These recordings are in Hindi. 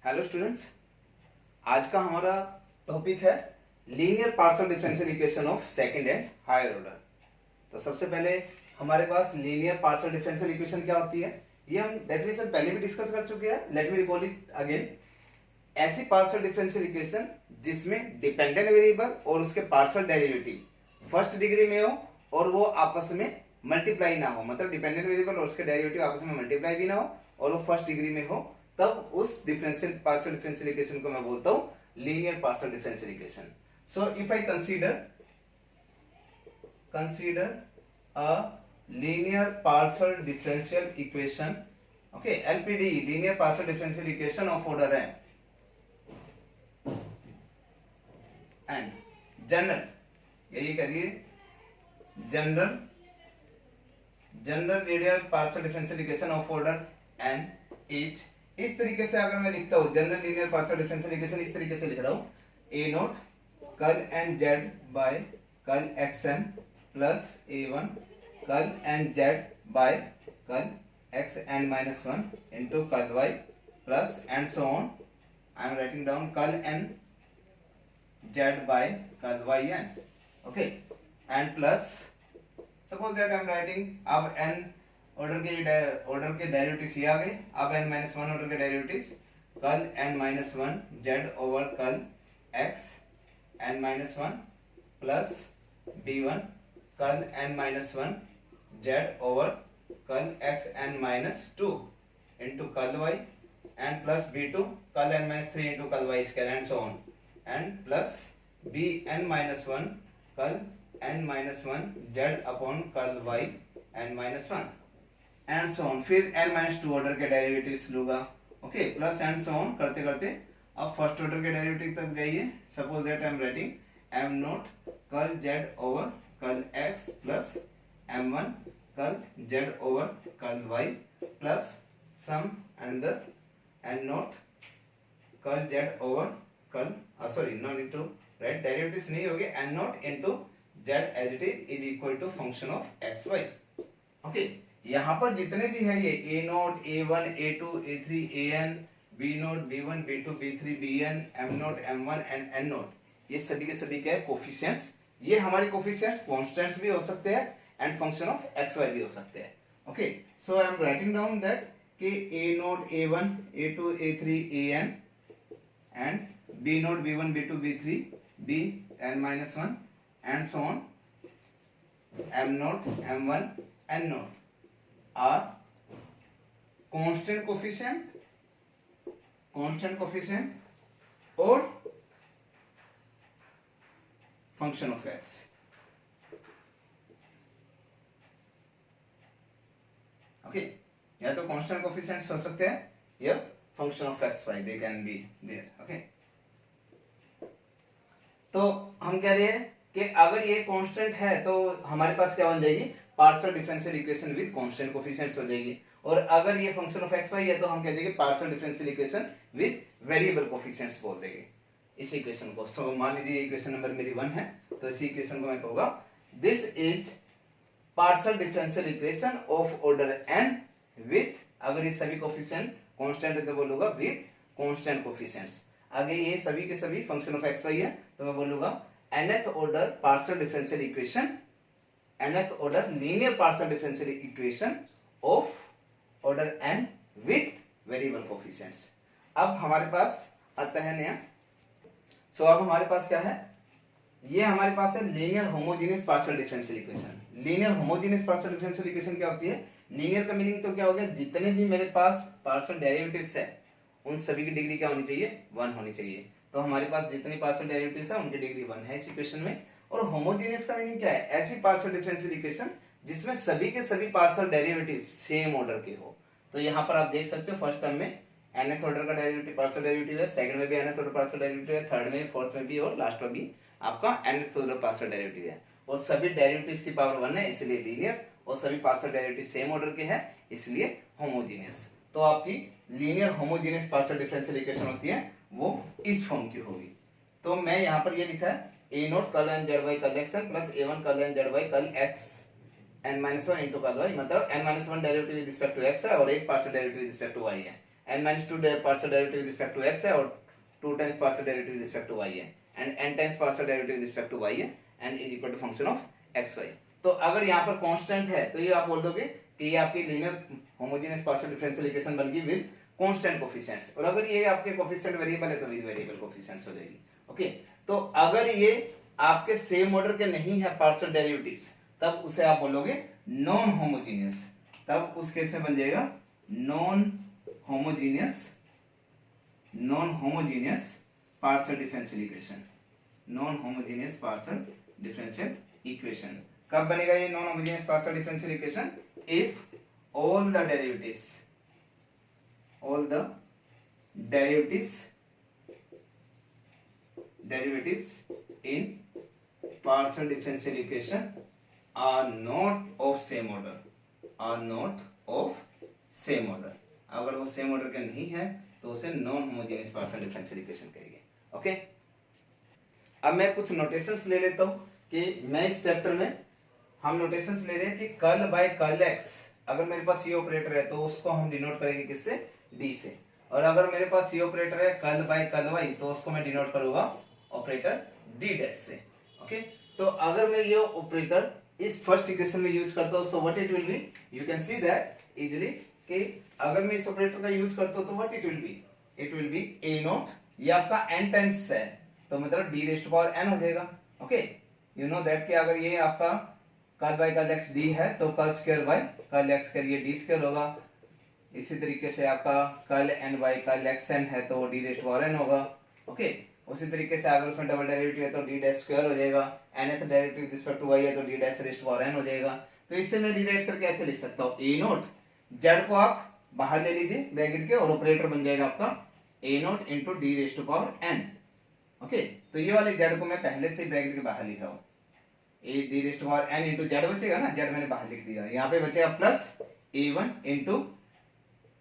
हेलो स्टूडेंट्स, आज का हमारा टॉपिक है linear partial differential equation of second and higher order. तो सबसे पहले हमारे पास लीनियर पार्शियल डिफरेंशियल इक्वेशन क्या होती है, ये हम डेफिनेशन पहले भी डिस्कस कर चुके हैं। Let me recall it again. ऐसी पार्शियल डिफरेंशियल इक्वेशन जिसमें डिपेंडेंट वेरिएबल और उसके पार्शियल डेरिवेटिव फर्स्ट डिग्री में हो और वो आपस में मल्टीप्लाई ना हो, मतलब डिपेंडेंट वेरिएबल और उसके डेरिवेटिव आपस में मल्टीप्लाई भी ना हो और वो फर्स्ट डिग्री में हो, तब उस डिफरेंशियल पार्शियल डिफरेंशियल इक्वेशन को मैं बोलता हूं linear partial differential equation. So if I consider a linear partial differential equation, okay, LPD, linear partial differential equation of order n and general, यही करिए general linear partial differential equation of order n is, इस तरीके से अगर मैं लिखता हूं general linear partial differential equation इस तरीके से लिख रहा हूं a naught curl n z by curl x n plus a1 curl n z by curl x n minus one into curl y plus and so on. I am writing down curl n z by curl y n, okay, and plus suppose that I am writing अब n ऑर्डर के डेरिवेटिव्स ये आ गए। अब n माइनस वन ऑर्डर के derivatives curl n minus one Z over curl x n minus one plus b1 curl n minus one Z over curl x n minus two into curl y and plus b2 curl n minus three into curl y square and so on and plus bn minus one curl n minus one Z upon curl y n minus one and so on. फिर n माइनस टू ऑर्डर के डेरिवेटिव्स लूंगा, okay, plus and so on करते करते अब फर्स्ट ऑर्डर के डेरिवेटिव तक जाइए। Suppose that I am writing m naught curl z over curl x plus m1 curl z over curl y plus some another n naught curl z over curl sorry no need to write derivatives नहीं होंगे, n naught into z as it is equal to function of x y, okay. यहाँ पर जितने भी है ये a note a1 a2 a3 an b note b1 b2 b3 bn m note m1 and n note, ये सभी के सभी क्या है कोफिशिएंट्स। ये हमारे कोफिशिएंट्स कांस्टेंट्स भी हो सकते हैं and function of x y भी हो सकते हैं, okay. So I am writing down that कि a note a1 a2 a3 an and b note b1 b2 b3 bn minus 1 and so on m note m1 n note are constant coefficient or function of x, okay, या तो constant coefficients हो सकते हैं या function of x y, they can be there, okay। तो हम कह रहे हैं कि अगर ये कांस्टेंट है तो हमारे पास क्या बन जाएगी, partial differential equation with constant coefficients हो जाएगी। और अगर ये फंक्शन ऑफ एक्स वाई है तो हम कह देंगे partial differential equation with variable coefficients बोल देंगे इस इक्वेशन को। सो मान लीजिए इक्वेशन नंबर मेरी 1 है, तो इसी इक्वेशन को मैं कहूंगा this is partial differential equation of order n with, अगर ये सभी कोफिशिएंट कांस्टेंट है तो बोलूंगा विद कांस्टेंट कोफिशिएंट्स। आगे ये सभी के सभी फंक्शन ऑफ एक्स वाई है तो मैं बोलूंगा nth order partial differential equation, nth order linear partial differential equation of order n with variable coefficients. अब हमारे पास आता है नया। सो अब हमारे पास क्या है, ये हमारे पास है linear homogeneous partial differential equation. Linear homogeneous partial differential equation क्या होती है, लीनियर का मीनिंग तो क्या हो गया, जितने भी मेरे पास पार्शियल डेरिवेटिव्स है उन सभी की डिग्री क्या होनी चाहिए, 1 होनी चाहिए। तो हमारे पास जितनी पार्शियल डेरिवेटिव्स है उनकी डिग्री 1 है इस इक्वेशन में। और होमोजेनियस का मीनिंग क्या है, ऐसी पार्शियल डिफरेंशियल इक्वेशन जिसमें सभी के सभी पार्शियल डेरिवेटिव सेम ऑर्डर के हो। तो यहाँ पर आप देख सकते हो फर्स्ट टर्म में nth ऑर्डर का डेरिवेटिव पार्शियल डेरिवेटिव है, सेकंड में भी nth ऑर्डर पार्शियल डेरिवेटिव है, थर्ड में, फोर्थ में भी और लास्ट में भी आपका nth ऑर्डर पार्शियल डेरिवेटिव है। और सभी डेरिवेटिव्स की पावर 1 है इसलिए लीनियर, और सभी पार्शियल डेरिवेटिव सेम ऑर्डर के हैं इसलिए होमोजेनियस। तो आपकी linear homogeneous partial differential equation होती है वो इस फॉर्म की होगी। तो मैं यहाँ पर ये लिखा है a naught curl n z y curl x n plus a1 curl n z y curl x n minus one into curl y, मतलब n minus one derivative with respect to x है और एक partial derivative with respect to y है। n minus 2 partial derivative with respect to x है और 2 times partial derivative with respect to y है and n times partial derivative with respect to y है and is equal to function of xy। तो अगर यहाँ पर कांस्टेंट है तो ये आप बोल दोगे कि ये आपकी linear homogeneous partial differential equation बन गई विद कांस्टेंट कोफिशिएंट्स, और अगर ये आपके कोफिशिएंट वेरिएबल है तो विद वेरिएबल कोफिशिएंट्स हो जाएगी। ओके, तो अगर ये आपके सेम ऑर्डर के नहीं है पार्शियल डेरिवेटिव्स तब उसे आप बोलोगे नॉन होमोजेनियस, तब उस केस में बन जाएगा non homogeneous partial differential equation, non homogeneous partial differential equation. कब बनेगा ये non homogeneous partial differential equation? If all the derivatives in partial differential equation are not of same order, अगर वो सेम ऑर्डर के नहीं है तो उसे non homogeneous partial differential equation कहेंगे। ओके, अब मैं कुछ नोटेशंस ले लेता हूं कि मैं इस चैप्टर में हम नोटेशंस ले रहे हैं कि कर्ल बाय कर्ल एक्स, अगर मेरे पास ये ऑपरेटर है तो उसको हम डिनोट करेंगे किससे? डी से, और अगर मेरे पास ये ऑपरेटर है कर्ल बाय कर्ल वाई तो उसको मैं डिनोट करूंगा ऑपरेटर डी डैश से। ओके, तो अगर मैं ये ऑपरेटर इस फर्स्ट इक्वेशन में यूज करता हूं so what it will be, you can see that easily कि अगर मैं इस ऑपरेटर का यूज करता हूं तो what it will be a naught, ये आपका n टाइम्स है तो मतलब d raise to power n हो जाएगा। ओके, यू नो दैट कि अगर ये आपका curl by curl x d है तो curl square by curl x square ये डी स्क्वायर होगा। इसी तरीके से आपका curl n by curl x n है तो d raise to power n होगा। ओके, उसी तरीके से अगर उसमें डबल डेरिवेटिव है तो डी डैश स्क्वायर हो जाएगा, nth derivative with respect to y है तो d dash raise to power n हो जाएगा। तो इससे मैं रिलेट करके ऐसे लिख सकता हूं a नॉट, z को आप बाहर ले लीजिए ब्रैकेट के और ऑपरेटर बन जाएगा आपका a naught into d raise to power n। Okay, तो ये वाले z को मैं पहले से ब्रैकेट के बाहर लिख रहा हूं, a d raise to power n into z बचेगा ना, z मैंने बाहर लिख दिया, यहाँ पे बचेगा plus a1 into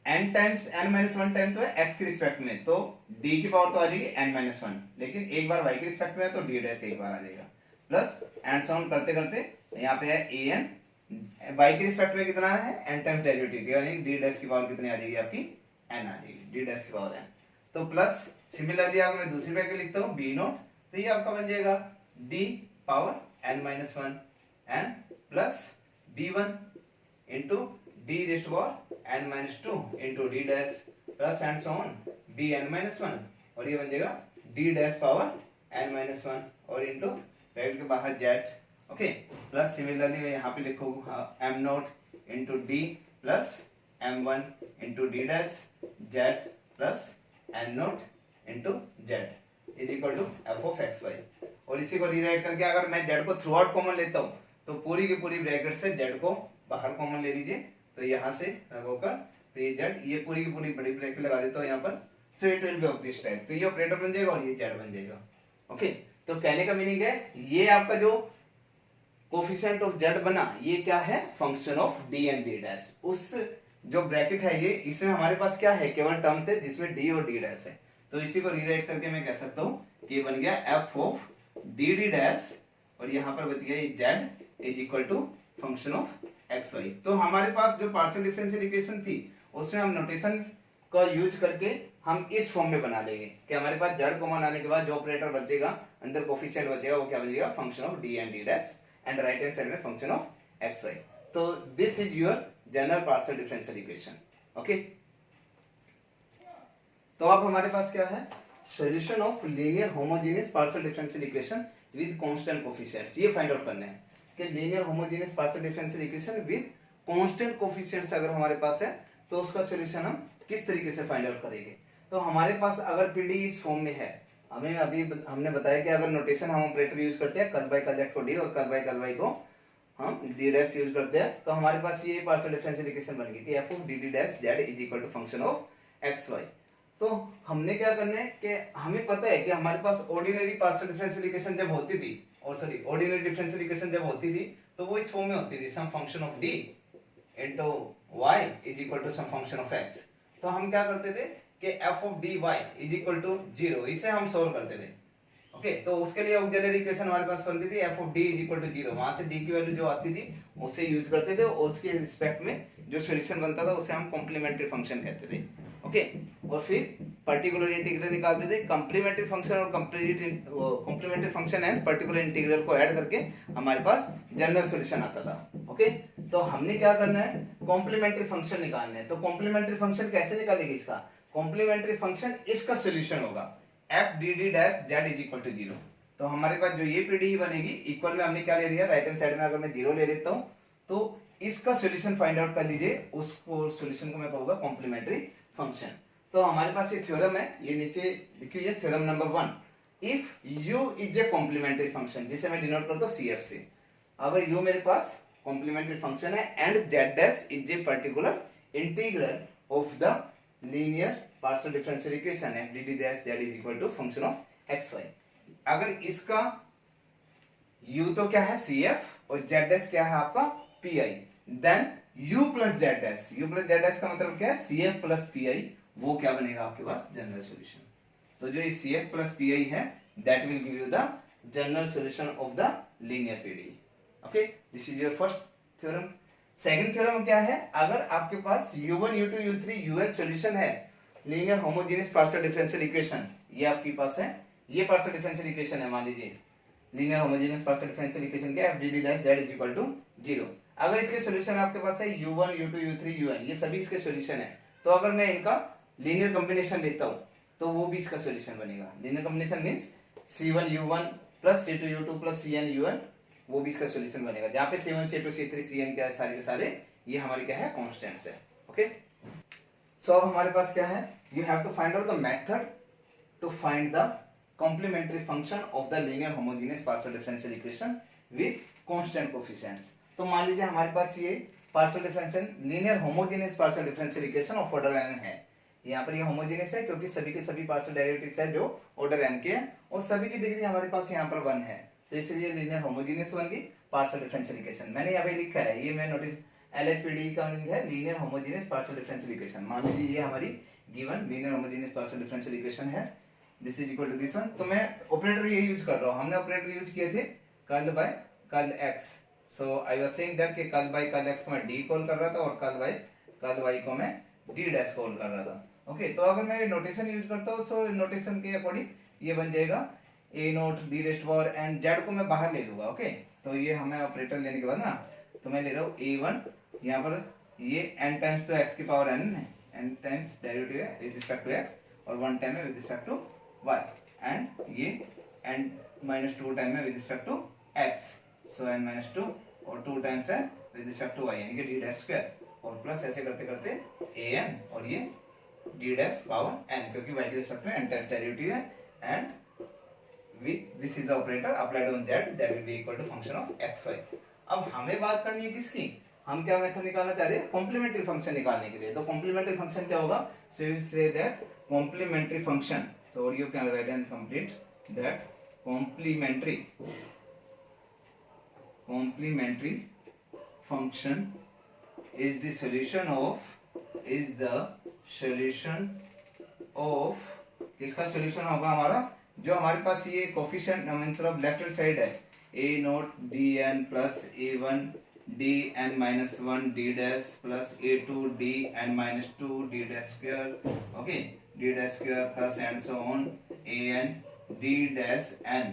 n times n minus 1 time तो है x के रिस्पेक्ट में तो d की पावर तो आ जाएगी n माइनस 1, लेकिन एक बार y के रिस्पेक्ट में है तो d डैश एक बार आ जाएगा, प्लस एंड सो ऑन करते करते यहाँ पे है an, y के रिस्पेक्ट में कितना है n टाइम्स डेरिवेटिव यानी d डैश की पावर कितनी आ जाएगी आपकी n आ जाएगी, d डैश की पावर n। तो प्लस सिमिलरली अगर मैं दूसरी ब्रैकेट लिखता हूँ b नॉट तो ये आपका बन जाएगा d power n minus 1 and plus b1 into d raise to power n minus 2 into d dash plus and so on bn minus 1 और ये बन जाएगा d dash power n minus 1 और इनटू ब्रैकेट के बाहर z। ओके, प्लस सिमिलरली मैं यहाँ पे लिखूंगा m naught into d plus m1 into d dash z plus n naught into z is equal to f of xy। और इसी को रीराइट करके अगर मैं z को थ्रू आउट कॉमन लेता हूँ तो पूरी की पूरी ब्रैकेट से z को बाहर कॉमन ले लीजिए, तो यहाँ से लगाकर तो ये z, ये पूरी की पूरी बड़ी ब्रैकेट लगा देता हूँ यहाँ पर, सो it will B of this type, तो ये ऑपरेटर बन जाएगा और ये z बन जाएगा। ओके, तो कहने का मीनिंग है ये आपका जो कोफिशिएंट ऑफ z बना ये क्या है? Function of d and d dash. उस जो ब्रैकेट है ये इसमें हमारे पास क्या है? केवल टर्म्स है जिसमें d और d डैश है, तो इसी को रीराइट करके मैं कह सकता हूँ कि ये बन गया f ऑफ dd डैश और यहाँ पर बच गया ये z is equal to function of xy। तो हमारे पास जो पार्शियल डिफरेंशियल इक्वेशन थी उसमें हम नोटेशन का यूज करके हम इस फॉर्म में बना लेंगे कि हमारे पास z कॉमन आने के बाद जो ऑपरेटर बचेगा अंदर कोफिशिएंट बचेगा वो क्या बनेगा? Function of d and d dash and right hand side में फंक्शन ऑफ xy। तो this is your general partial differential equation. Okay, तो अब हमारे पास क्या है? Solution of linear homogeneous partial differential equation with constant coefficients. ये फाइंड आउट करना है कि linear homogeneous partial differential equation with constant coefficients अगर हमारे पास है तो उसका सॉल्यूशन हम किस तरीके से फाइंड आउट करेंगे। तो हमारे पास अगर पीडी इस फॉर्म में है, हमें अभी हमने बताया कि अगर नोटेशन हम ऑपरेटर यूज करते हैं कर्ल बाय कर्ल एक्स को d और कर्ल बाय कर्ल y को हम d डैश यूज करते हैं, तो हमारे पास ये पार्शियल डिफरेंशियल इक्वेशन बन गई थी f of dd dash z is equal to function of xy। तो हमने क्या करना है कि हमें पता है कि हमारे पास ऑर्डिनरी पार्शियल डिफरेंशियल इक्वेशन जब होती थी ऑर्डिनरी डिफरेंशियल इक्वेशन जब होती थी तो वो इस फॉर्म में होती थी some function of d into y is equal to some function of x। तो हम क्या करते थे कि f of dy is equal to 0 इसे हम सॉल्व करते थे। ओके, तो उसके लिए ऑक्सिलरी इक्वेशन हमारे पास बनती थी f of d is equal to 0, वहां से d की वैल्यू जो आती थी उसे यूज करते थे और उसके रिस्पेक्ट में जो सॉल्यूशन बनता था उसे हम कॉम्प्लीमेंट्री फंक्शन कहते थे। ओके। और फिर पर्टिकुलर इंटीग्रल निकालते थे, कॉम्प्लीमेंट्री फंक्शन और complementary function and particular integral को ऐड करके हमारे पास जनरल सॉल्यूशन आता था। ओके, तो हमने क्या करना है, कॉम्प्लीमेंट्री फंक्शन निकालना है। तो कॉम्प्लीमेंट्री फंक्शन कैसे निकालेंगे इसका, कॉम्प्लीमेंट्री फंक्शन इसका सॉल्यूशन होगा f d d dash z is equal to 0। तो हमारे पास जो ये पीडी बनेगी, इक्वल में हमने क्या ले लिया, राइट हैंड साइड में अगर मैं 0 ले लेता हूं तो इसका सॉल्यूशन फाइंड आउट कर लीजिए, उसको सॉल्यूशन को मैं कहूंगा कॉम्प्लीमेंट्री फंक्शन। तो हमारे पास ये थ्योरम है, ये नीचे लिखी हुई है theorem number 1, if u is a complementary function, जिसे मैं डिनोट करता हूं CF से। अगर u मेरे पास कॉम्प्लीमेंट्री फंक्शन है and z dash is a particular integral of the linear partial differential equation f dt dash z is equal to function of xy। अगर इसका u तो क्या है CF और z डैश क्या है आपका PI, then u plus z dash, u plus z dash का मतलब क्या है, CF प्लस PI, वो क्या बनेगा आपके पास जनरल सॉल्यूशन। तो जो ये CF प्लस PI है, that will give you the general solution of the linear PD. Okay, this is your first theorem. Second theorem क्या है, अगर आपके पास u1 u2 u3 un solution है linear homogeneous partial differential equation, ये आपके पास है, ये पार्शियल डिफरेंशियल इक्वेशन है, मान लीजिए linear homogeneous partial differential equation के f dd dash z is equal to 0। अगर इसके सॉल्यूशन आपके पास है u1 u2 u3 un, ये सभी इसके सॉल्यूशन है, तो अगर मैं इनका लीनियर कॉम्बिनेशन लेता हूं तो वो भी इसका सॉल्यूशन बनेगा। Linear combination means c1 u1 plus c2 u2 plus cn un, वो भी इसका सॉल्यूशन बनेगा, जहां पे c1 c2 c3 cn क्या है, सारे के सारे ये हमारे क्या है, कांस्टेंट्स है। ओके, सो अब हमारे पास क्या है, you have to find out the method to find the complementary function of the linear homogeneous partial differential equation with constant coefficients। तो मान लीजिए हमारे पास ये partial differential linear homogeneous partial differential equation of order n है। यहाँ पर ये होमोजेनियस है क्योंकि सभी के सभी पार्शियल डेरिवेटिव्स है जो ऑर्डर n के हैं और सभी की डिग्री हमारे पास यहाँ पर 1 है, तो इसलिए लीनियर होमोजेनियस बन गई पार्शियल डिफरेंशियल इक्वेशन। मैंने यहाँ पे लिखा है, ये मैं नोटिस LHPD का मीनिंग है linear homogeneous partial differential equation. मान लीजिए ये हमारी given linear homogeneous partial differential equation है, this is equal to this one. तो मैं ऑपरेटर ये यूज कर रहा हूं, हमने ऑपरेटर यूज किए थे curl by curl x। So I was saying that कि कर्ल बाय कर्ल x को मैं d कॉल कर रहा था और कर्ल बाय कर्ल y को मैं d डैश कॉल कर रहा था। ओके, तो अगर मैं नोटेशन यूज करता हूं सो नोटेशन के अकॉर्डिंग ये बन जाएगा a not d rest power n, z को मैं बाहर ले लूंगा। ओके, तो ये हमें ऑपरेटर लेने के बाद ना, तो मैं ले रहा हूं a1, यहां पर ये n टाइम्स तो x की पावर n है, n टाइम्स डेरिवेटिव है विद रिस्पेक्ट टू x और 1 टाइम है with respect to y, and ये n माइनस 2 टाइम है with respect to x, so n minus 2 और 2 टाइम्स है विद रिस्पेक्ट टू y, यानी कि d डैश स्क्वायर और प्लस ऐसे करते करते an और ये d डैश पावर n, क्योंकि y के रिस्पेक्ट में n टाइम्स डेरिवेटिव है, and with this is the operator applied on z, that will be equal to function of xy। अब हमें बात करनी है किसकी, हम क्या मेथड निकालना चाह रहे हैं, कॉम्प्लीमेंट्री फंक्शन निकालने के लिए। तो कॉम्प्लीमेंट्री फंक्शन क्या होगा, so we say that complementary function, so you can write and complete that complementary function is the solution of किसका सॉल्यूशन होगा हमारा, जो हमारे पास ये कोफिशिएंट मतलब लेफ्ट हैंड साइड है a not dn plus a1 dn minus 1 d dash plus a2 dn minus 2 d dash square, okay, d dash square plus and so on an d dash n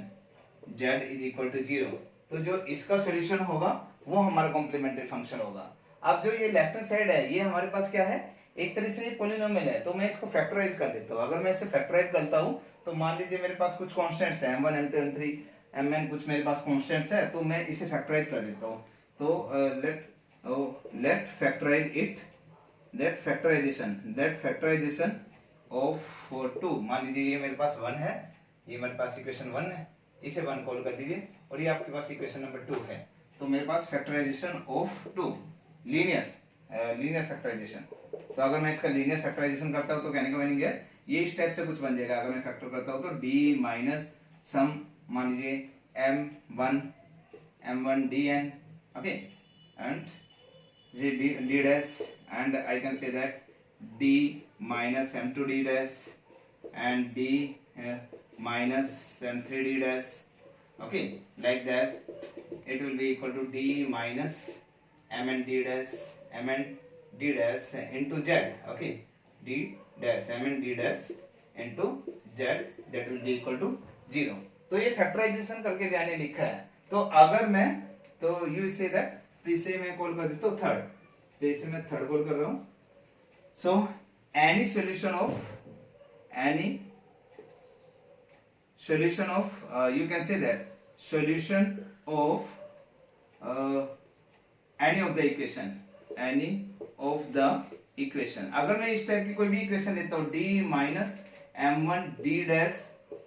z is equal to 0। तो जो इसका सॉल्यूशन होगा वो हमारा कॉम्प्लीमेंट्री फंक्शन होगा। अब जो ये लेफ्ट हैंड साइड है, ये हमारे पास क्या है, एक तरह से ये पॉलिनोमियल है, तो मैं इसको फैक्टराइज कर देता हूँ। अगर मैं इसे फैक्टराइज करता हूँ तो मान लीजिए मेरे पास कुछ कांस्टेंट्स हैं m1 m2 m3 mn, कुछ मेरे पास कांस्टेंट्स है, तो मैं इसे फैक्टराइज कर देता हूँ। तो let factorize it, that factorization of 2, मान लीजिए ये मेरे पास 1 है, ये मेरे पास इक्वेशन 1 है, इसे 1 कॉल कर दीजिए और ये आपके पास इक्वेशन नंबर 2 है। तो मेरे पास फैक्टराइजेशन ऑफ 2 लीनियर फैक्टराइजेशन। तो अगर मैं इसका लीनियर फैक्टराइजेशन करता हूं तो कहने का मीनिंग है ये इस टाइप से कुछ बन जाएगा। अगर मैं फैक्टर करता हूं तो d माइनस सम, मान लीजिए m1 dn, okay, and d dash, and I can say that d minus m2 d dash and d minus m3 d dash, okay, like that it will be equal to d minus mn d dash into z, okay, d dash m n d dash into z that will be equal to 0। तो ये फैक्टराइजेशन करके ध्यान लिखा है। तो अगर मैं तो यू से दैट, तो इसे मैं कॉल कर देता हूँ थर्ड, तो इसे मैं थर्ड कॉल कर रहा हूँ। So any solution of you can say that solution of any of the equation, अगर मैं इस टाइप की कोई भी इक्वेशन लेता हूँ d minus m1 d dash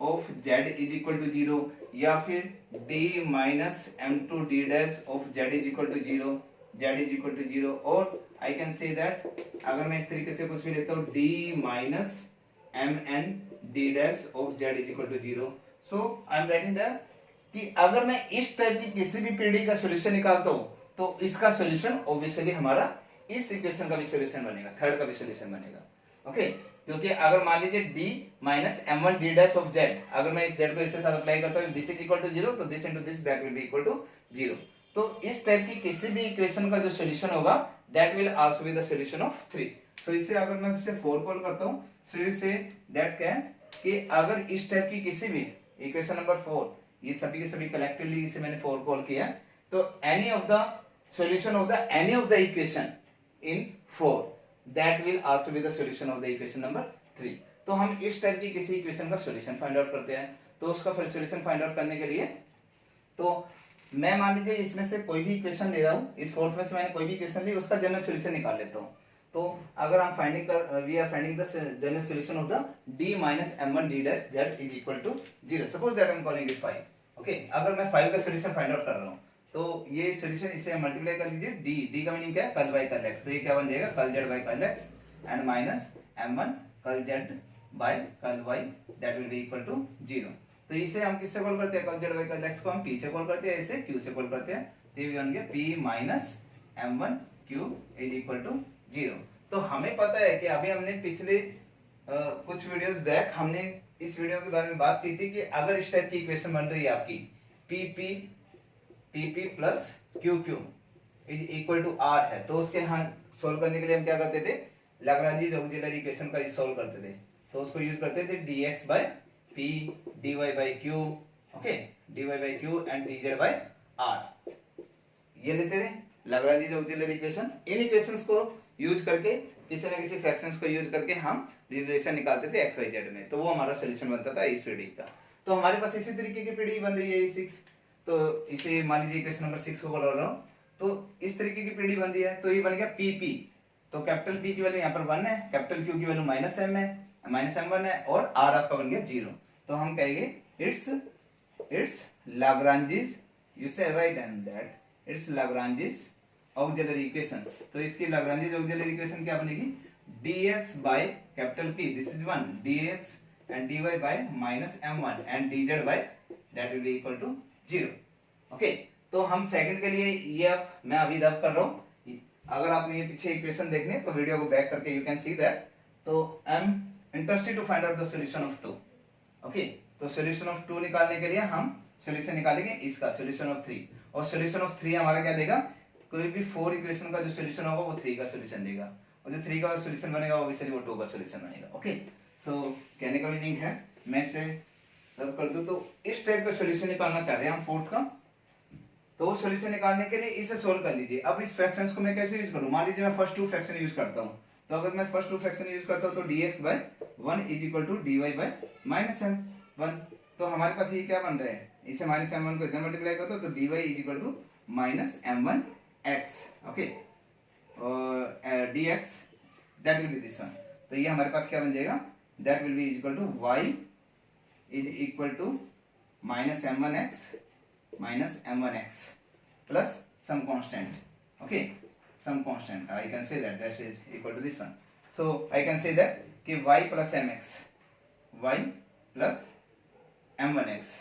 of z is equal to 0, या फिर d minus m2 d dash of z is equal to 0, z is equal to 0, और आई कैन से दैट अगर मैं इस तरीके से कुछ भी लेता हूँ d minus mn d dash of z is equal to 0। So I am writing that कि अगर मैं इस टाइप की किसी भी पीढ़ी का सॉल्यूशन निकालता हूँ तो इसका सॉल्यूशन ऑब्वियसली हमारा इस इक्वेशन का भी सॉल्यूशन बनेगा, थर्ड का भी सॉल्यूशन बनेगा। ओके, क्योंकि अगर मान लीजिए d minus m1 d dash of z, अगर मैं इस z को इसके साथ अप्लाई करता हूँ, दिस इज इक्वल टू 0, तो this into this that will be equal to 0। तो इस टाइप की किसी भी इक्वेशन का जो सॉल्यूशन होगा that will also be the solution of 3। सो इससे अगर मैं इसे 4 कॉल करता हूँ, सो यू से दैट क्या है कि अगर इस टाइप की किसी भी इक्वेशन नंबर 4, ये सभी के सभी कलेक्टिवली इसे मैंने 4 कॉल किया, तो any of the solution of the any of the equation in 4 that will also be the solution of the equation number 3। तो हम इस टाइप की किसी इक्वेशन का सॉल्यूशन फाइंड आउट करते हैं। तो उसका फिर सॉल्यूशन फाइंड आउट करने के लिए, तो मैं मान लीजिए इसमें से कोई भी इक्वेशन ले रहा हूँ, इस फोर्थ में से मैंने कोई भी इक्वेशन ली, उसका जनरल सॉल्यूशन निकाल लेता हूँ। तो अगर हम we are finding the general solution of the d minus m1 d dash z is equal to 0, suppose that I am calling it 5। Okay, अगर मैं 5 का सॉल्यूशन फाइंड आउट कर रहा हूँ, तो ये सॉल्यूशन इसे मल्टीप्लाई कर लीजिए, d का मीनिंग क्या है, कल बाय कल x, तो ये क्या बन जाएगा, curl z by curl x and minus m1 curl z by curl y that will be equal to 0। तो इसे हम किससे कॉल करते हैं, कल z बाय कल x को हम p से कॉल करते हैं, इसे q से कॉल करते हैं, तो ये बन गया p minus m1 q is equal to 0। तो हमें पता है कि अभी हमने पिछले कुछ वीडियोस बैक हमने इस वीडियो के बारे में बात की थी कि अगर इस टाइप की इक्वेशन बन रही है आपकी PP plus QQ is equal to R है, तो उसके यहाँ सोल्व करने के लिए हम क्या करते थे, लाग्रांज ऑक्सिलरी इक्वेशन का सोल्व करते थे। तो उसको यूज करते थे dx by p dy by q, okay, dy by q and dz by r, ये लेते थे लाग्रांज ऑक्सिलरी इक्वेशन। इन इक्वेशंस को यूज करके किसी ना किसी फ्रैक्शंस को यूज करके हम रिलेशन निकालते थे x y z में, तो वो हमारा सॉल्यूशन बनता था इस पीढ़ी का। तो हमारे पास इसी तरीके की पीढ़ी बन रही है 6, तो इसे मान लीजिए इक्वेशन नंबर 6 को बोल रहा हूँ, तो इस तरीके की पीढ़ी बन रही है। तो ये बन गया PP, तो कैपिटल P की वैल्यू यहाँ पर 1 है, कैपिटल Q की वैल्यू माइनस m1 है, और R आपका बन गया 0। तो हम कहेंगे it's Lagrange's, you say right and that it's Lagrange's auxiliary equations. तो इसकी लाग्रांजिस ऑक्सिलरी इक्वेशन क्या बनेगी, dx by capital P, this is 1, dx and dy by minus m1 and dz by that will be equal to 0। Okay, तो हम सेकंड के लिए ये अब मैं अभी रब कर रहा हूँ, अगर आपने ये पीछे इक्वेशन देखने तो वीडियो को बैक करके यू कैन सी दैट। तो I am interested to find out the solution of 2। Okay, तो सॉल्यूशन ऑफ 2 निकालने के लिए हम सॉल्यूशन निकालेंगे इसका सॉल्यूशन ऑफ 3, और सॉल्यूशन ऑफ 3 हमारा क्या देगा, कोई भी 4 इक्वेशन का जो सॉल्यूशन होगा वो 3 का सॉल्यूशन देगा, और जो 3 का सॉल्यूशन बनेगा ऑब्वियसली वो 2 का सॉल्यूशन बनेगा। ओके, सो कहने का मीनिंग है, मैं इसे रब कर दूं, तो इस टाइप का सॉल्यूशन निकालना चाह रहे हैं हम फोर्थ का, तो सॉल्यूशन निकालने के लिए इसे सोल्व कर लीजिए। अब इस फ्रैक्शंस को मैं कैसे यूज करूं, मान लीजिए मैं फर्स्ट 2 फ्रैक्शन यूज करता हूं, तो अगर मैं फर्स्ट 2 फ्रैक्शन यूज करता हूं तो dx by 1 is equal to dy by minus m1, तो हमारे पास ये क्या बन रहा है, इसे माइनस m1 को इधर मल्टीप्लाई करता हूं तो dy is equal to minus m1 x, okay, और dx that will be this one, तो ये हमारे पास क्या बन जाएगा, that will be equal to y is equal to minus m1x plus some constant, okay, some constant, I can say that is equal to this one, so I can say that कि y plus mx, y plus m1x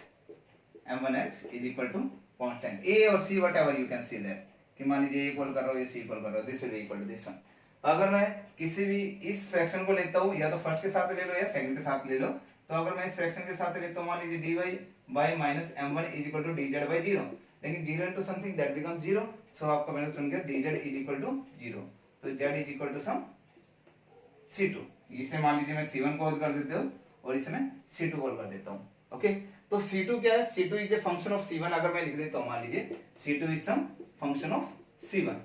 is equal to constant a or c, whatever you can see that, कि मान लीजिए इक्वल कर रहा हूँ, ये c इक्वल कर रहा हूँ, this will be equal to this one. अगर मैं किसी भी इस फ्रैक्शन को लेता हूँ, या तो फर्स्ट के साथ ले लो या सेकंड के साथ ले लो, तो अगर मैं इस फ्रैक्शन के साथ लेता हूँ, मान लीजिए dy by minus m1 is equal to dz by 0, लेकिन 0 into something that becomes 0, so आपका वैल्यू बन गया dz इज इक्वल टू 0, तो z is equal to some c2, इसे मान लीजिए मैं C1 कॉल कर देता हूँ और इसमें C2 कॉल कर देता हूँ। ओके, तो C2 क्या है, C2 is a function of C1। अगर मैं लिख देता हूँ मान लीजिए C2 is some function of C1।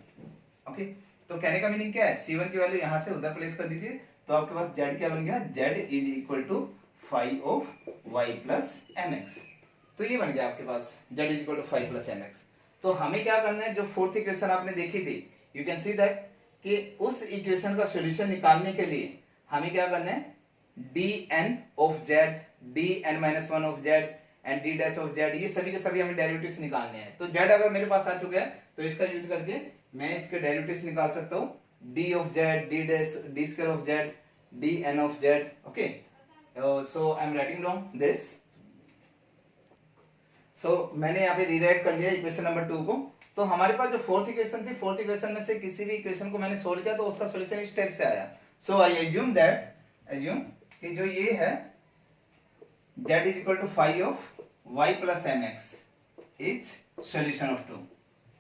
Okay, तो कहने का मीनिंग क्या है, C1 की वैल्यू यहाँ से उधर प्लेस कर दीजिए, तो आपके पास Z क्या बन गया, Z is equal to five of y plus mx। तो ये बन गया आपके पास Z is equal to 5 plus mx। तो हमें क्या करना है, जो फोर्थ इक्वेशन आपने देखी थी, यू कैन सी दैट कि उस इक्वेशन का सॉल्यूशन निकालने के लिए हमें क्या करना है, dn of z, dn-1 of z and d dash of z, ये सभी के सभी हमें डेरिवेटिव्स निकालने हैं। तो z अगर मेरे पास आ चुका है तो इसका यूज करके मैं इसके डेरिवेटिव्स निकाल सकता हूँ, d of z, d dash, d square of z, dn of z। Okay, so I am writing down this. सो मैंने यहाँ पे रीराइट कर लिया इक्वेशन नंबर 2 को। तो हमारे पास जो फोर्थ इक्वेशन थी, फोर्थ इक्वेशन में से किसी भी इक्वेशन को मैंने सोल्व किया तो उसका सॉल्यूशन इस टाइप से आया। सो आई एज्यूम कि जो ये है z is equal to 5 of y plus mx is solution of 2।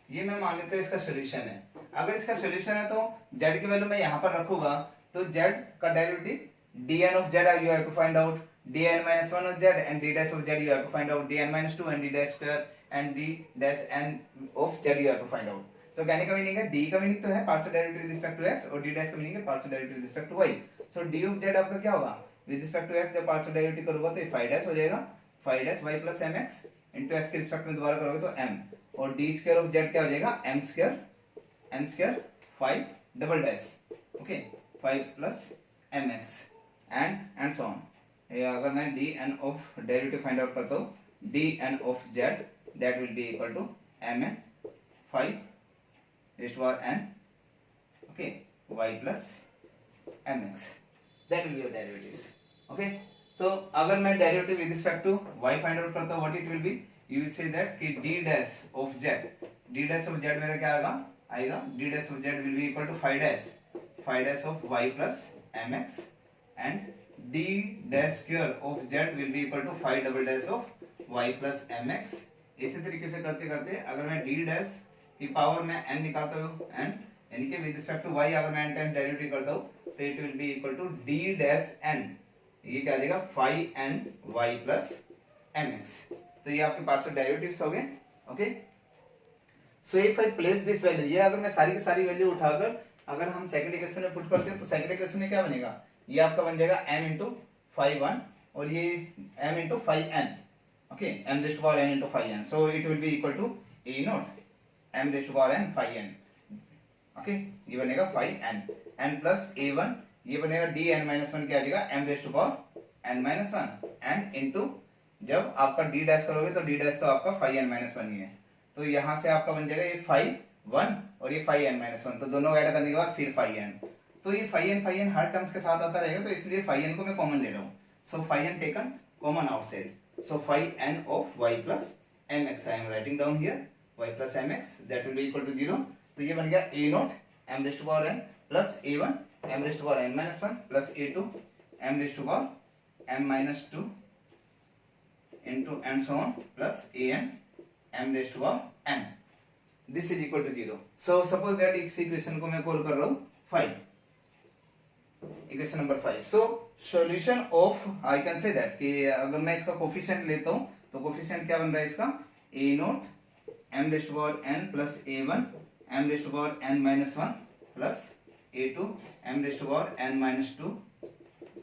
ये मैं मान लेता हूँ इसका सॉल्यूशन है। अगर इसका सॉल्यूशन है तो z की वैल्यू मैं यहाँ पर रखूंगा, तो z का derivative dn of z you have to find out, dn-1 of z and d dash of z you have to find out, dn-2 and d dash square and d dash n of z you have to find out। तो कहने का मीनिंग है, d का मीनिंग तो है partial derivative with respect to x और d dash का मीनिंग है partial derivative with respect to y। So d of z आपका क्या होगा, विद रिस्पेक्ट टू x जब पार्शियल डेरिवेटिव करूंगा तो ये 5 डैश हो जाएगा, 5 dash y plus mx into x के रिस्पेक्ट में दोबारा करोगे तो m, और d स्क्वायर ऑफ z क्या हो जाएगा, m square 5 double dash, okay 5 plus mx and so on. अगर मैं dn of derivative find out करता हूँ, dn of z that will be equal to mn 5 raised to power n, okay, y plus mx, that will be your derivatives। okay, so अगर मैं derivative with respect to y find out करता हूँ, what it will be, you will say that कि d dash of z मेरा क्या आएगा d dash of z will be equal to 5 dash of y plus mx and d dash square of z will be equal to 5 double dash of y plus mx। इसी तरीके से करते करते अगर मैं d dash की पावर में n निकालता हूँ, n यानी कि विद रिस्पेक्ट टू y अगर मैं n टाइम डेरिवेटिव करता हूँ तो it will be equal to d dash n, ये क्या आ जाएगा 5n y plus mx। तो ये आपके पार्शियल डेरिवेटिव्स हो गए। Okay, so if I place this value, ये अगर मैं सारी की सारी वैल्यू उठाकर अगर हम सेकंड इक्वेशन में पुट करते हैं तो सेकंड इक्वेशन में क्या बनेगा, ये आपका बन जाएगा m इंटू 5 और ये m into 5n, okay, m raise to power n into 5n, so it will be equal to a nought m raise to power n 5n, okay, ये बनेगा 5n n प्लस a1, ये बनेगा dn-1 क्या आ जाएगा m raise to power n-1 and into जब आपका d डैश करोगे तो d डैश तो आपका 5n-1 ही है, तो यहाँ से आपका बन जाएगा ये 5 1 और ये 5n-1, तो दोनों ऐड करने के बाद फिर 5n, तो ये 5n हर टर्म्स के साथ आता रहेगा, तो इसलिए 5n को मैं कॉमन ले रहा हूँ। So 5n taken common outside, so 5n of y plus mx I am writing down here, y plus mx that will be equal to 0। तो ये बन गया a nought m raise to power n plus a1 m raise to power n-1 plus a2 m raise to power m-2 into and so on plus an m raised to power n, this is equal to 0। so suppose that इस इक्वेशन को मैं कॉल कर रहा हूँ 5, equation number 5। so solution of I can say that कि अगर मैं इसका कोफिशिएंट लेता हूँ तो कोफिशिएंट क्या बन रहा है इसका, a nought m raised to power n plus a1 m raised to power n-1 plus a2 m raised to power n-2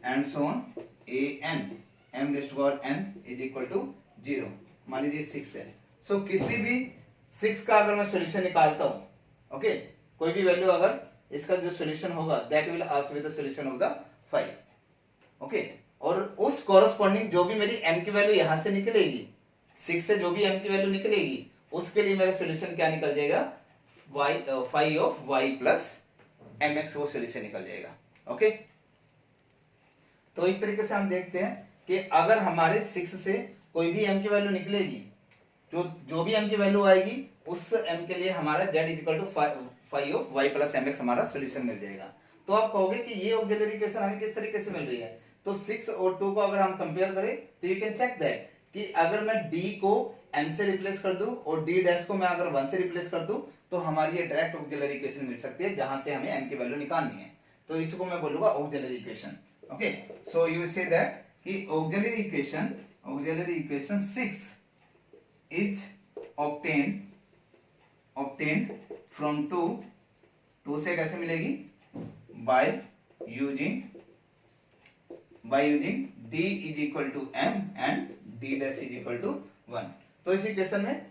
and so on an m raised to power n is equal to 0। मान लीजिए 6 है, सो किसी भी 6 का अगर मैं सॉल्यूशन निकालता हूँ, ओके, कोई भी वैल्यू अगर इसका जो सॉल्यूशन होगा that will also be the solution of the 5, okay, और उस कॉरेस्पॉन्डिंग जो भी मेरी m की वैल्यू यहाँ से निकलेगी, 6 से जो भी m की वैल्यू निकलेगी उसके लिए मेरा सॉल्यूशन क्या निकल जाएगा, y 5 of y plus mx वो सॉल्यूशन निकल जाएगा। ओके, तो इस तरीके से हम देखते हैं कि अगर हमारे 6 से कोई भी m की वैल्यू निकलेगी, जो भी m की वैल्यू आएगी उस m के लिए हमारा z equal to 5 of y plus mx हमारा सॉल्यूशन मिल जाएगा। तो आप कहोगे कि ये ऑक्सिलरी इक्वेशन हमें किस तरीके से मिल रही है, तो 6 और 2 को अगर हम कंपेयर करें तो यू कैन चेक दैट कि अगर मैं d को n से रिप्लेस कर दूं और d डैश को मैं अगर 1 से रिप्लेस कर दूं तो हमारी ये डायरेक्ट ऑक्सिलरी इक्वेशन मिल सकती है जहां से हमें m की वैल्यू निकालनी है, तो इसको मैं बोलूंगा auxiliary equation. Okay, so you say that कि auxiliary equation 6 is obtained from 2 से कैसे मिलेगी, by using d is equal to m and d dash is equal to 1। तो इस इक्वेशन में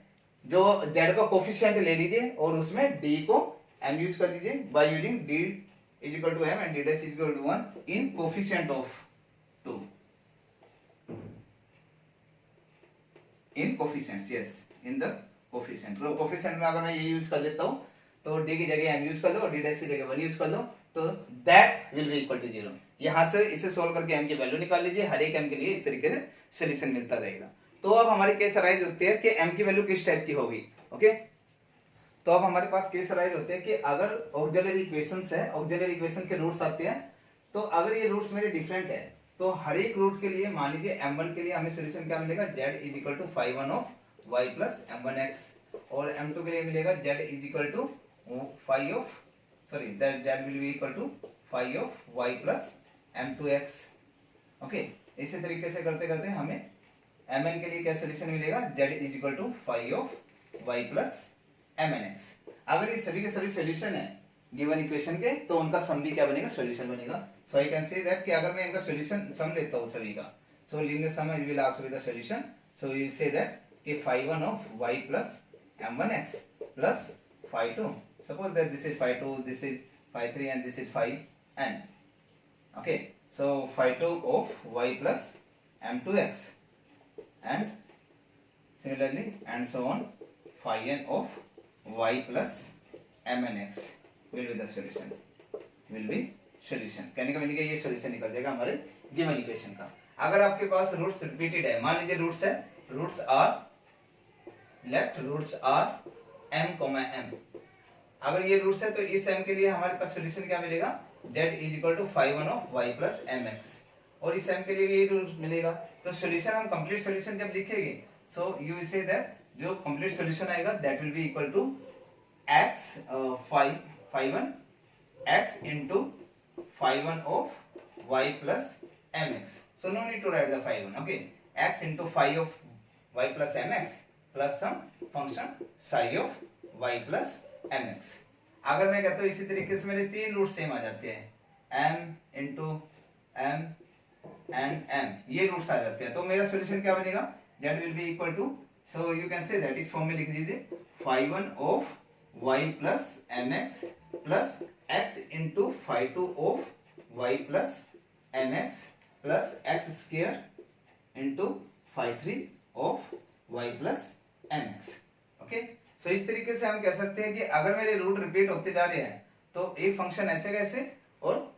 जो z का कोफिशिएंट ले लीजिए और उसमें d को m यूज कर दीजिए, by using d is equal to m and d dash is equal to 1 in coefficient of 2, in coefficients, yes, in the coefficient। तो कोफिशिएंट में अगर मैं ये यूज कर देता हूं तो d की जगह m यूज कर लो और d dash की जगह 1 यूज कर लो, तो that will be equal to 0। यहां से इसे सॉल्व करके m की वैल्यू निकाल लीजिए, हर एक m के लिए इस तरीके से सॉल्यूशन मिलता रहेगा। तो अब हमारी केस अराइज होती है कि m की वैल्यू किस टाइप की होगी। ओके, तो अब हमारे पास केस अराइज होते हैं कि अगर ऑक्सिलरी इक्वेशंस है, ऑक्सिलरी इक्वेशन के रूट्स आते हैं, तो अगर ये रूट्स मेरे डिफरेंट है तो हर एक रूट के लिए मान लीजिए m1 के लिए हमें सॉल्यूशन क्या मिलेगा, z is equal to phi 1 of y plus m1x, और m2 के लिए मिलेगा z is equal to phi of z will be equal to phi of y plus m2x। Okay, इसी तरीके से करते करते हमें mn के लिए क्या सॉल्यूशन मिलेगा, z is equal to phi of y plus mnx। अगर ये सभी के सभी सॉल्यूशन है गिवन इक्वेशन के, तो उनका सम भी क्या बनेगा, सॉल्यूशन बनेगा। सो आई कैन से दैट कि अगर मैं इनका सॉल्यूशन सम लेता हूं सभी का, so linear sum will also be the solution. So you say that कि phi 1 of y plus m1x plus phi 2, suppose that this is phi 2, this is phi 3 and this is phi n। Okay, so phi 2 of y plus m2x and similarly and so on phi n of y plus mnx will be the solution, कहने का मीनिंग ये सॉल्यूशन निकल जाएगा हमारे गिवन इक्वेशन का। अगर आपके पास रूट्स रिपीटेड है, मान लीजिए रूट्स है, रूट्स आर m, m, अगर ये रूट्स है तो इस m के लिए हमारे पास सॉल्यूशन क्या मिलेगा, z is equal to phi 1 of y plus mx, और इस m के लिए भी ये रूट मिलेगा। तो सॉल्यूशन हम कंप्लीट सॉल्यूशन जब लिखेंगे, सो यू से दैट जो कंप्लीट सॉल्यूशन आएगा that will be equal to x phi 1 x into phi 1 of y plus mx। So no need to write the phi 1, okay, x into phi of y plus mx plus some function psi of y plus mx। अगर मैं कहता हूँ इसी तरीके से मेरे तीन रूट सेम आ जाते हैं, m into m and m, ये रूट्स आ जाते हैं, तो मेरा सॉल्यूशन क्या बनेगा, z will be equal to, so you can say that इस फॉर्म में लिख दीजिए phi 1 of y plus mx plus x into phi 2 of y plus mx plus x square into phi 3 of y plus mx। Okay, so इस तरीके से हम कह सकते हैं कि अगर मेरे रूट रिपीट होते जा रहे हैं तो एक फंक्शन ऐसे कैसे, और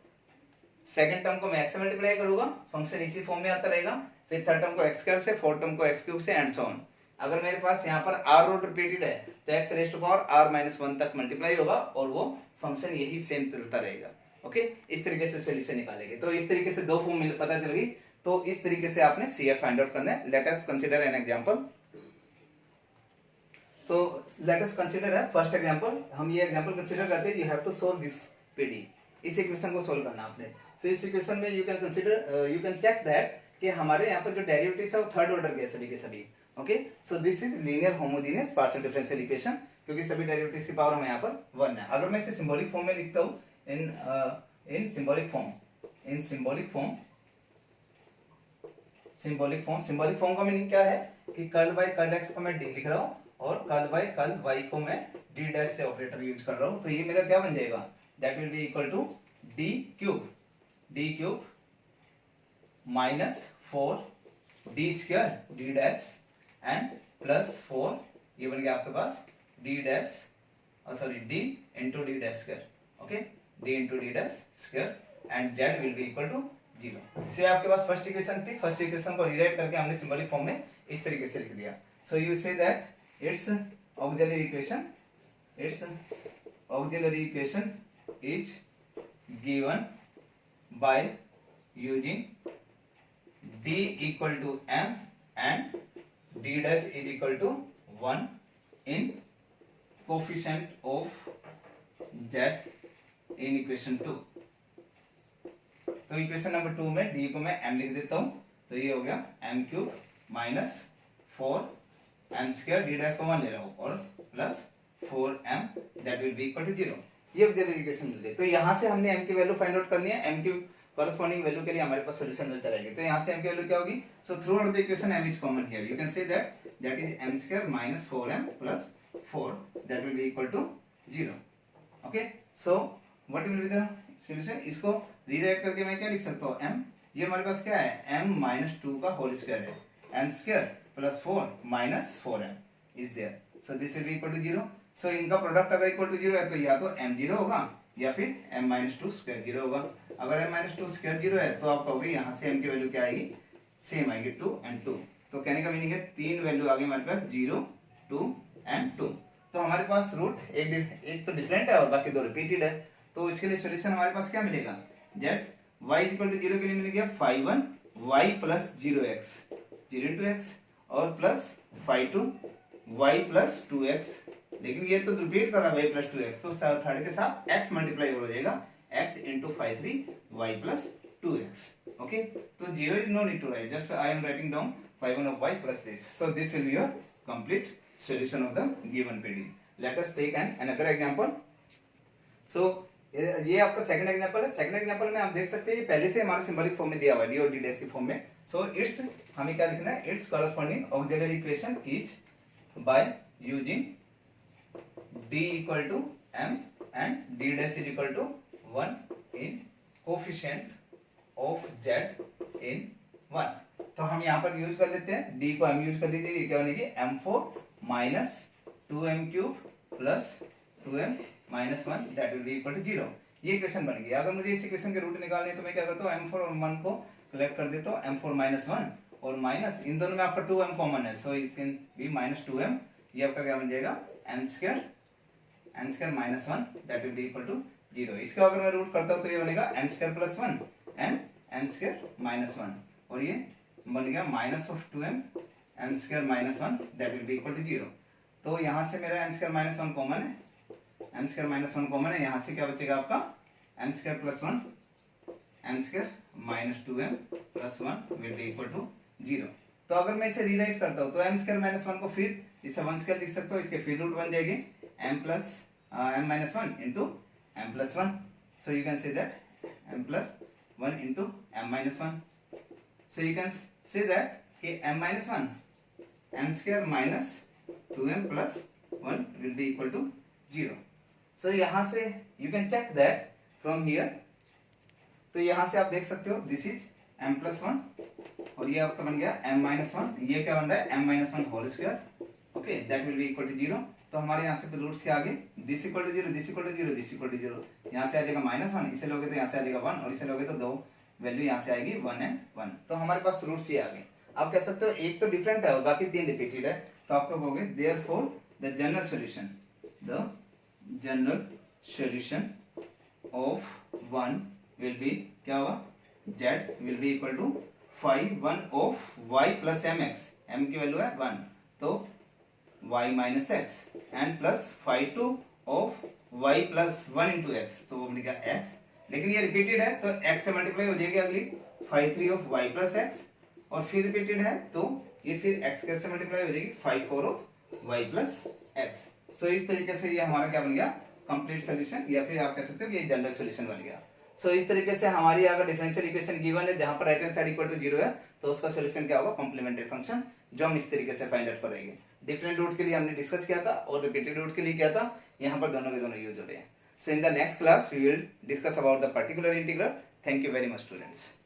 सेकंड टर्म को मैं x से मल्टीप्लाई करूंगा, फंक्शन इसी फॉर्म में आता रहेगा, फिर थर्ड टर्म को x स्क्वायर से, फोर्थ टर्म को x क्यूब से एंड सो ऑन। अगर मेरे पास यहाँ पर r रूट रिपीटेड है तो x raise to power r minus 1 तक मल्टीप्लाई होगा और वो फंक्शन यही सेम चलता रहेगा। ओके, इस तरीके से सॉल्यूशन निकालेंगे। तो इस तरीके से दो फॉर्म पता चल गई, तो इस तरीके से आपने CF फाइंड आउट करना है। Let us consider an example. So let us consider है फर्स्ट एग्जांपल, हम ये एग्जांपल कंसीडर करते हैं, you have to solve this PD, इस इक्वेशन को सोल्व करना आपने। सो इस इक्वेशन में you can consider, you can check that कि हमारे यहाँ पर जो डेरिवेटिव्स है वो थर्ड ऑर्डर के सभी के सभी। Okay, so this is linear homogeneous partial differential equation, क्योंकि सभी डेरिवेटिव्स की पावर हमें यहाँ पर 1 है। अगर मैं इसे सिंबॉलिक फॉर्म में लिखता हूँ, इन सिंबॉलिक फॉर्म का मीनिंग क्या है कि कर्ल बाय कर्ल x को मैं d लिख रहा हूँ और कर्ल बाय कर्ल y को मैं d डैश से ऑपरेटर यूज कर रहा हूँ, तो ये मेरा क्या बन जाएगा, that will be equal to d cube minus 4 d square d dash and plus 4, ये बन गया आपके पास d dash, sorry d into d dash square. Okay, d into d dash square and z will be equal to 0। So आपके पास फर्स्ट इक्वेशन थी, फर्स्ट इक्वेशन को रीराइट करके हमने सिंबॉलिक फॉर्म में इस तरीके से लिख दिया। सो you say that it's auxiliary equation is given by using d equal to m and d dash is equal to 1 in coefficient of z in equation 2। तो इक्वेशन नंबर 2 में डी को मैं m लिख देता हूं, तो ये हो गया m cube minus 4m square D dash को 1 ले रहा हूं और plus 4m that will be equal to 0। ये जनरल इक्वेशन मिल गई। तो यहाँ से हमने m की वैल्यू फाइंड आउट करनी है, m की corresponding वैल्यू के लिए हमारे पास सॉल्यूशन मिलता रहेगा। तो यहाँ से m की वैल्यू क्या होगी? So throughout the equation m is common here, you can say that is m square minus 4m plus 4 that will be equal to 0। Okay, so what will be the solution? इसको रीराइट करके मैं क्या लिख सकता हूँ? m, ये हमारे पास क्या है? m माइनस 2 का होल स्क्वायर है, m square plus 4 minus 4m is there, so this will be equal to 0। So इनका प्रोडक्ट अगर इक्वल टू 0 है तो या तो m 0 होगा या फिर m माइनस 2 स्क्वायर 0 होगा। अगर m माइनस 2 स्क्वायर 0 है तो आप कहोगे यहाँ से m की वैल्यू क्या आएगी? सेम आएगी 2 and 2। तो कहने का मीनिंग है तीन वैल्यू आ गई हमारे पास 0, 2 and 2। तो हमारे पास रूट एक तो डिफरेंट है और बाकी दो रिपीटेड है। तो इसके लिए सॉल्यूशन हमारे पास क्या मिलेगा? जेड y इक्वल टू 0 के लिए मिल गया 5 1 y plus 0x 0 into x और प्लस 5 2 y प्लस 2x, लेकिन ये तो रिपीट कर रहा है y प्लस 2x, तो थर्ड के साथ x मल्टीप्लाई हो जाएगा x into 5 3 y plus 2x। okay, so 0 is no need to write, just I am writing down 5 1 of y plus this, so this will be your complete solution of the given PD। let us take another example। so ये आपका सेकंड एग्जांपल है। सेकंड एग्जांपल में आप देख सकते हैं पहले से हमारा सिंबॉलिक फॉर्म में दिया हुआ है, डी और डी डैश की फॉर्म में। सो इट्स हमें क्या लिखना है? It's corresponding auxiliary equation is by using d equal to m and d dash is equal to 1 in coefficient of z in 1। तो हम यहाँ पर यूज कर देते हैं, d को m यूज कर दीजिए, ये क्या बनेगी? m4 minus 2m cube plus 2m minus 1 that will be equal to 0। ये इक्वेशन बन गई। अगर मुझे इस इक्वेशन के रूट निकालने तो मैं क्या करता हूँ? m4 और 1 को कलेक्ट कर देता हूँ, m4 माइनस 1 और माइनस इन दोनों में आपका 2m कॉमन है, so it can be minus 2m। ये आपका क्या बन जाएगा? m square minus 1 that will be equal to 0। इसका अगर मैं रूट करता हूँ तो ये बनेगा m square plus 1 and m square minus 1 और ये बन गया minus of 2m m square minus 1 that will be equal to 0। तो यहाँ से मेरा m स्क्वायर माइनस 1 कॉमन है, m स्क्वायर माइनस 1 कॉमन है, यहाँ से क्या बचेगा आपका? m square plus 1 m square minus 2m plus 1 will be equal to 0। तो अगर मैं इसे रीराइट करता हूँ तो m स्क्वायर माइनस 1 को फिर इसे 1 स्क्वायर लिख सकता हूँ, इसके फिर रूट बन जाएगी m minus 1 into m plus 1, so you can say that m plus 1 into m minus 1, so you can say that कि m minus 1 m square minus 2m plus 1 will be equal to 0। so यहाँ से you can check that from here, तो यहाँ से आप देख सकते हो this is m plus 1 और ये आपका बन गया m minus 1, ये क्या बन रहा है? m minus 1 whole square, okay, that will be equal to 0। तो हमारे यहाँ से रूट्स के आगे this equal to 0 this equal to 0 this equal to 0, यहाँ से आ जाएगा माइनस 1, इसे लोगे तो यहाँ से आ जाएगा 1 और इसे लोगे तो दो वैल्यू यहाँ से आएगी 1 एंड 1। तो हमारे पास रूट्स ये आ गए। आप कह सकते हो एक तो डिफरेंट है और बाकी तीन रिपीटेड है, तो आप लोग कहोगे therefore the general solution of 1 will be क्या होगा? z will be equal to 5 1 of y plus mx, m की वैल्यू है 1 तो y minus x and plus 5 2 of y plus 1 into x, तो वो बनेगा x, लेकिन ये रिपीटेड है तो x से मल्टीप्लाई हो जाएगी अगली 5 3 ऑफ y प्लस एक्स और फिर रिपीटेड है तो ये फिर x स्क्वायर से मल्टीप्लाई हो जाएगी 5 4 ऑफ y प्लस एक्स। सो इस तरीके से ये हमारा क्या बन गया? कंप्लीट सॉल्यूशन, या फिर आप कह सकते हो कि ये जनरल सॉल्यूशन बन गया। सो इस तरीके से हमारी अगर डिफरेंशियल इक्वेशन गिवन है जहां पर right hand side equal to 0 है तो उसका सॉल्यूशन क्या होगा? कॉम्प्लीमेंट्री फंक्शन, जो हम इस तरीके से फाइंड आउट करेंगे। डिफरेंट रूट के लिए हमने डिस्कस किया था और रिपीटेड रूट के लिए किया था, यहाँ पर दोनों के दोनों यूज हो रहे हैं। So in the next class we will discuss about the particular integral. Thank you very much students.